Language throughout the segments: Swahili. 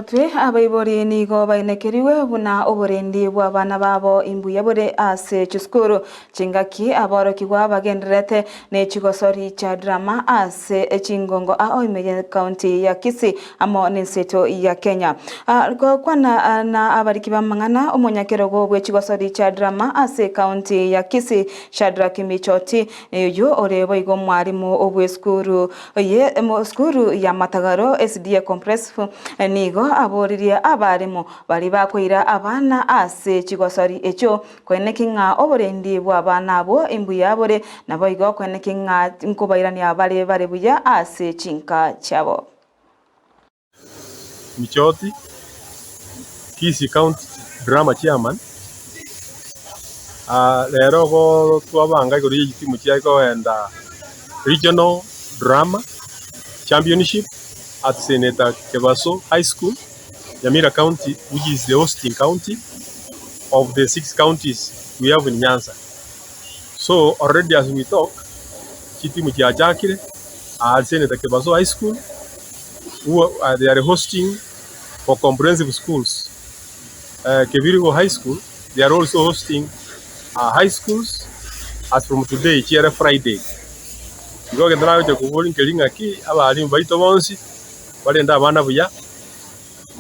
Twe abaibori nigo bainekeriwe buna oborendi bwa bana babo imbuya bore ase chiskuru chingaki aboroki gwa bagenderete ne chigosori cha drama ase chingongo Nyamira County ya Kisii amo ninseto ya Kenya. Kwana na abariki bamangana omonyakero bwe chigosori cha drama ase county ya Kisii Shadrack Michoti yo orebo igo mwarimu obwe skuru skuru ya Matagaro SDA Comprehensive nigo aboririe abarimu bari bakwira abana ase chigosori echo kwenekinga oborendi bwa abana abo imbuya bore nabo igo kwenekinga nkubairania bare buya ase chinka chabo. Michoti, Kisii County Drama Chairman. Lero go twabanga kuri igitimu cyako enda Regional Drama Championship at Senator Kebaso High School, Nyamira County, which is the hosting county of the 6 counties we have in Nyanza. So already as we talk, Chitimu Jakire at Senator Kebaso High School, who they are hosting for comprehensive schools. Kebirigo High School, they are also hosting high schools as from today, here Friday. Because the now the Kuboling Kelingaki, our invite once, but in the Vanabuya.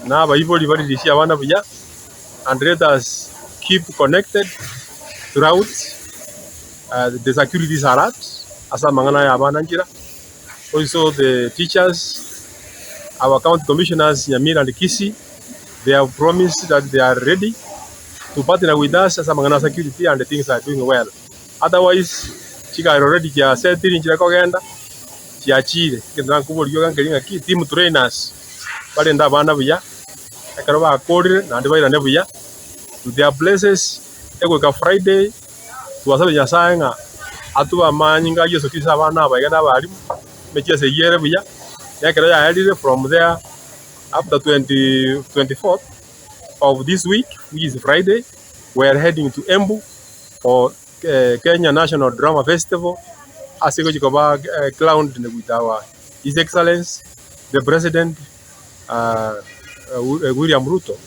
Now, by everybody, this year, and let us keep connected throughout. The securities are out, as a Mangana Yabananjira. Also, the teachers, our county commissioners, Nyamira and Kisii, they have promised that they are ready to partner with us as a Mangana security, and the things are doing well. Otherwise, Chica already said, in Chiracoganda, Chiachide, Kenrankubo, Yogan, Kelingaki, team trainers, but in the Vanabuya. Akaraba according and divide and every year to their places. Ego Friday to a certain saying Atua Maninga Yesu Kisavana by Ganavari, make us a year every year. Yakara from there up to 24th of this week, which is Friday. We are heading to Embu for Kenya National Drama Festival. As a clown with our His Excellence, the President. William Ruto,